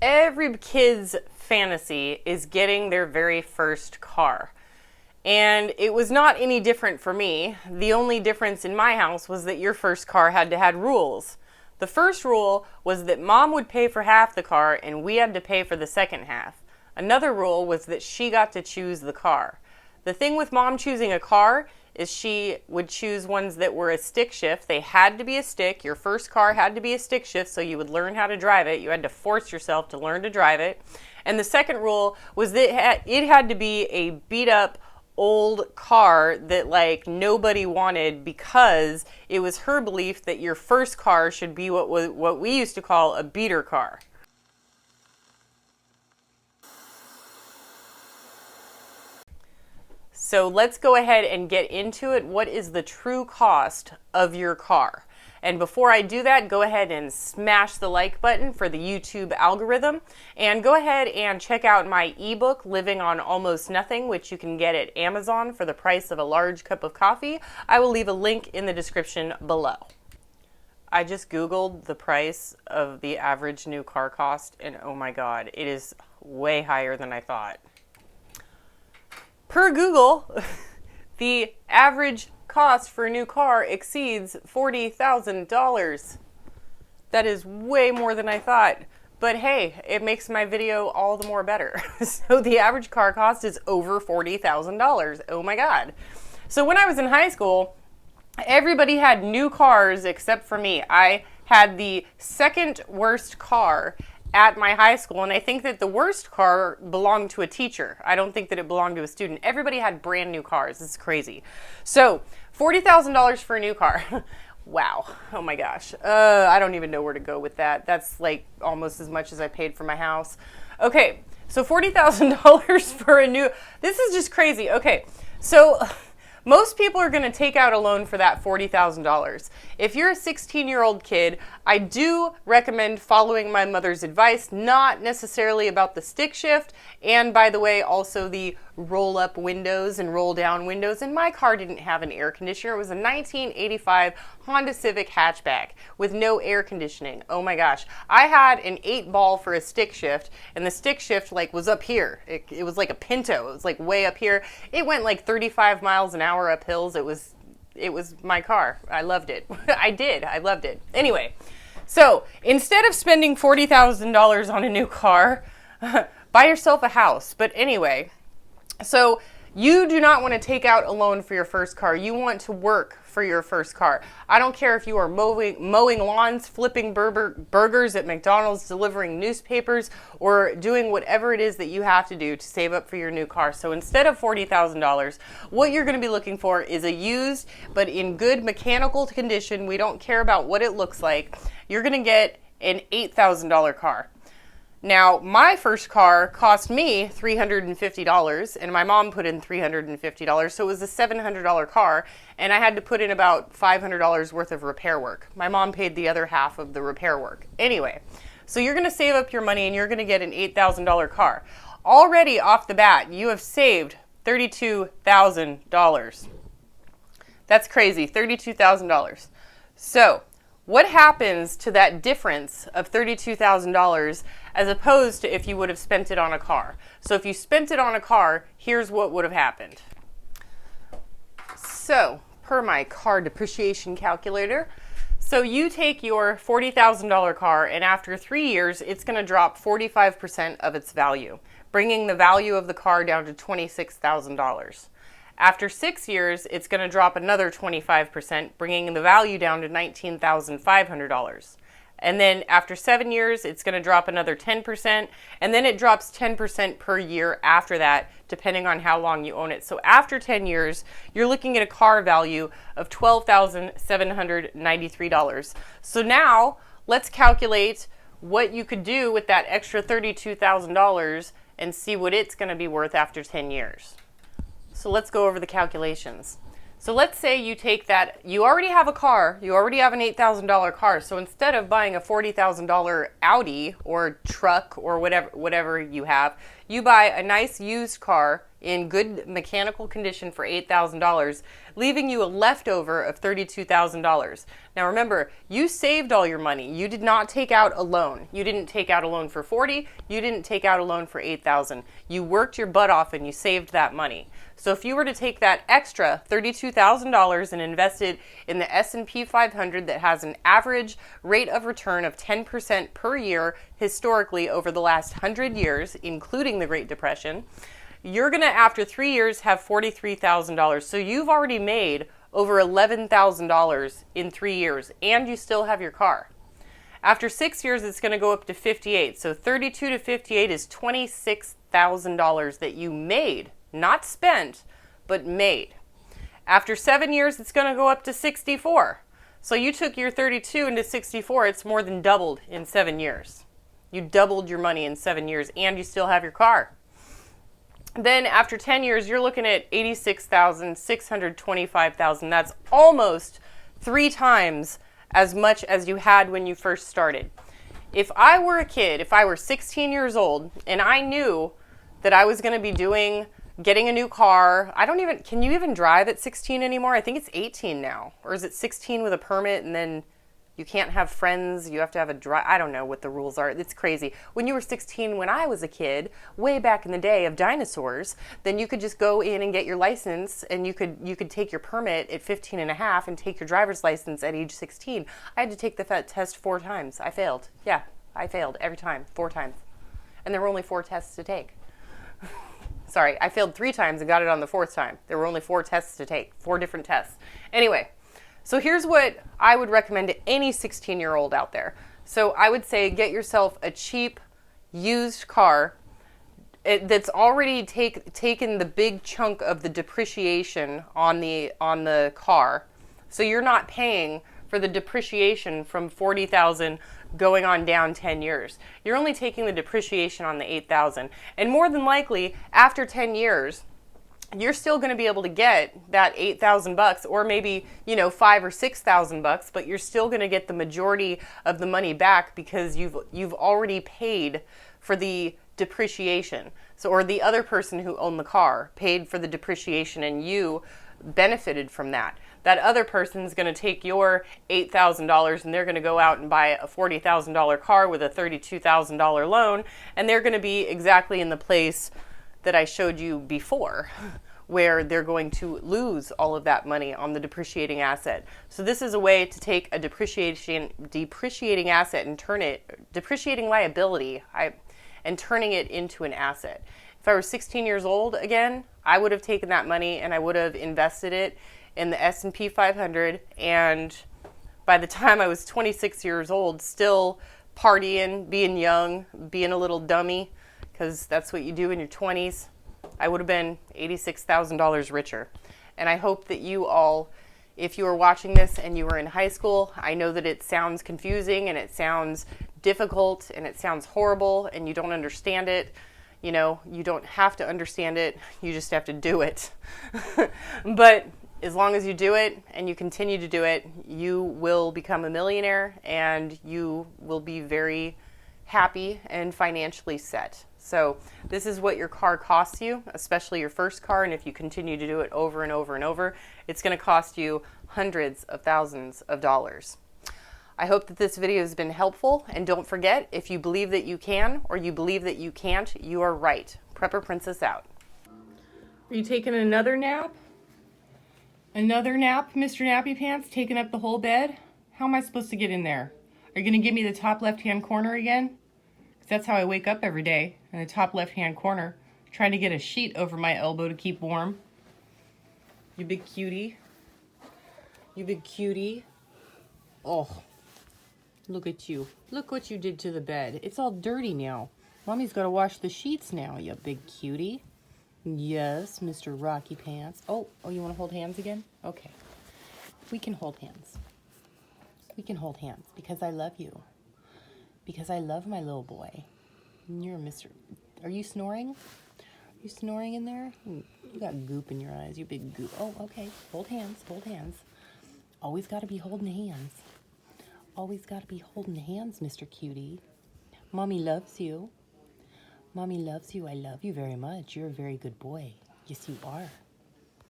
Every kid's fantasy is getting their very first car. And it was not any different for me. The only difference in my house was that your first car had to have rules. The first rule was that mom would pay for half the car and we had to pay for the second half. Another rule was that she got to choose the car. The thing with mom choosing a car is she would choose ones that were a stick shift. They had to be a stick. Your first car had to be a stick shift so you would learn how to drive it. You had to force yourself to learn to drive it. And the second rule was that it had to be a beat up old car that like nobody wanted, because it was her belief that your first car should be what we used to call a beater car. So let's go ahead and get into it. What is the true cost of your car? And before I do that, go ahead and smash the like button for the YouTube algorithm. And go ahead and check out my ebook, Living on Almost Nothing, which you can get at Amazon for the price of a large cup of coffee. I will leave a link in the description below. I just Googled the price of the average new car cost, and oh my God, it is way higher than I thought. Per Google, the average cost for a new car exceeds $40,000. That is way more than I thought. But hey, it makes my video all the more better. So the average car cost is over $40,000. Oh my God. So when I was in high school, everybody had new cars except for me. I had the second worst car at my high school, and I think that the worst car belonged to a teacher. I don't think that it belonged to a student. Everybody had brand new cars. This is crazy. So $40,000 for a new car. Wow. Oh my gosh. I don't even know where to go with that. That's like almost as much as I paid for my house. Okay, so $40,000 for a new, this is just crazy. Okay, so most people are going to take out a loan for that $40,000. If you're a 16-year-old kid, I do recommend following my mother's advice, not necessarily about the stick shift, and by the way, also the roll-up windows and roll-down windows. And my car didn't have an air conditioner. It was a 1985 Honda Civic hatchback with no air conditioning. Oh my gosh. I had an 8-ball for a stick shift, and the stick shift like was up here. It was like a Pinto. It was like way up here. It went like 35 miles an hour up hills. It was my car. I loved it. I loved it. Anyway, so instead of spending $40,000 on a new car, buy yourself a house. But anyway, so you do not want to take out a loan for your first car. You want to work for your first car. I don't care if you are mowing lawns, flipping burgers at McDonald's, delivering newspapers, or doing whatever it is that you have to do to save up for your new car. So instead of $40,000, what you're going to be looking for is a used but in good mechanical condition. We don't care about what it looks like. You're going to get an $8,000 car. Now, my first car cost me $350, and my mom put in $350, so it was a $700 car, and I had to put in about $500 worth of repair work. My mom paid the other half of the repair work. Anyway, so you're going to save up your money, and you're going to get an $8,000 car. Already off the bat, you have saved $32,000. That's crazy, $32,000. So what happens to that difference of $32,000 as opposed to if you would have spent it on a car? So if you spent it on a car, here's what would have happened. So, per my car depreciation calculator, so you take your $40,000 car, and after 3 years, it's going to drop 45% of its value, bringing the value of the car down to $26,000. After 6 years, it's going to drop another 25%, bringing the value down to $19,500. And then after 7 years, it's going to drop another 10%, and then it drops 10% per year after that, depending on how long you own it. So after 10 years, you're looking at a car value of $12,793. So now, let's calculate what you could do with that extra $32,000 and see what it's going to be worth after 10 years. So let's go over the calculations. So let's say you take that, you already have a car, you already have an $8,000 car, so instead of buying a $40,000 Audi or truck or whatever you have, you buy a nice used car, in good mechanical condition for $8,000, leaving you a leftover of $32,000. Now remember, you saved all your money. You did not take out a loan. You didn't take out a loan for 40. You didn't take out a loan for 8,000. You worked your butt off and you saved that money. So if you were to take that extra $32,000 and invest it in the S&P 500 that has an average rate of return of 10% per year historically over the last 100 years, including the Great Depression, you're going to, after 3 years, have $43,000. So you've already made over $11,000 in 3 years, and you still have your car. After 6 years, it's going to go up to 58. So 32 to 58 is $26,000 that you made, not spent, but made. After 7 years, it's going to go up to 64. So you took your 32 into 64. It's more than doubled in 7 years. You doubled your money in 7 years, and you still have your car. Then after 10 years, you're looking at $86,000, $625,000. That's almost 3 times as much as you had when you first started. If I were a kid, if I were 16 years old, and I knew that I was going to be getting a new car, can you even drive at 16 anymore? I think it's 18 now. Or is it 16 with a permit and then you can't have friends, you have to have a drive? I don't know what the rules are. It's crazy. When you were 16, when I was a kid, way back in the day of dinosaurs, then you could just go in and get your license, and you could take your permit at 15 and a half and take your driver's license at age 16. I had to take the test 4 times. I failed. Yeah, I failed every time, 4 times. And there were only 4 tests to take. Sorry, I failed 3 times and got it on the 4th time. There were only 4 tests to take, 4 different tests. Anyway, so here's what I would recommend to any 16-year-old out there. So I would say get yourself a cheap used car that's already taken the big chunk of the depreciation on the car. So you're not paying for the depreciation from $40,000 going on down 10 years. You're only taking the depreciation on the $8,000. And more than likely, after 10 years, you're still going to be able to get that $8,000 or maybe, $5,000 or $6,000, but you're still going to get the majority of the money back because you've already paid for the depreciation. So, or the other person who owned the car paid for the depreciation and you benefited from that. That other person's going to take your $8,000 and they're going to go out and buy a $40,000 car with a $32,000 loan, and they're going to be exactly in the place that I showed you before, where they're going to lose all of that money on the depreciating asset. So this is a way to take a depreciating asset and depreciating liability, and turning it into an asset. If I were 16 years old again, I would have taken that money and I would have invested it in the S&P 500. And by the time I was 26 years old, still partying, being young, being a little dummy, because that's what you do in your 20s, I would have been $86,000 richer. And I hope that you all, if you are watching this and you were in high school, I know that it sounds confusing and it sounds difficult and it sounds horrible and you don't understand it. You don't have to understand it. You just have to do it. But as long as you do it and you continue to do it, you will become a millionaire and you will be very happy and financially set. So this is what your car costs you, especially your first car. And if you continue to do it over and over and over, it's going to cost you hundreds of thousands of dollars. I hope that this video has been helpful. And don't forget, if you believe that you can or you believe that you can't, you are right. Prepper Princess out. Are you taking another nap? Another nap, Mr. Nappy Pants? Taking up the whole bed? How am I supposed to get in there? Are you going to give me the top left-hand corner again? Because that's how I wake up every day, in the top left-hand corner, trying to get a sheet over my elbow to keep warm. You big cutie. You big cutie. Oh, look at you. Look what you did to the bed. It's all dirty now. Mommy's got to wash the sheets now, you big cutie. Yes, Mr. Rocky Pants. Oh, you want to hold hands again? Okay. We can hold hands. We can hold hands because I love you. Because I love my little boy. You're Mr. Are you snoring? Are you snoring in there? You got goop in your eyes. You big goop. Oh, okay. Hold hands. Hold hands. Always got to be holding hands. Always got to be holding hands, Mr. Cutie. Mommy loves you. Mommy loves you. I love you very much. You're a very good boy. Yes, you are.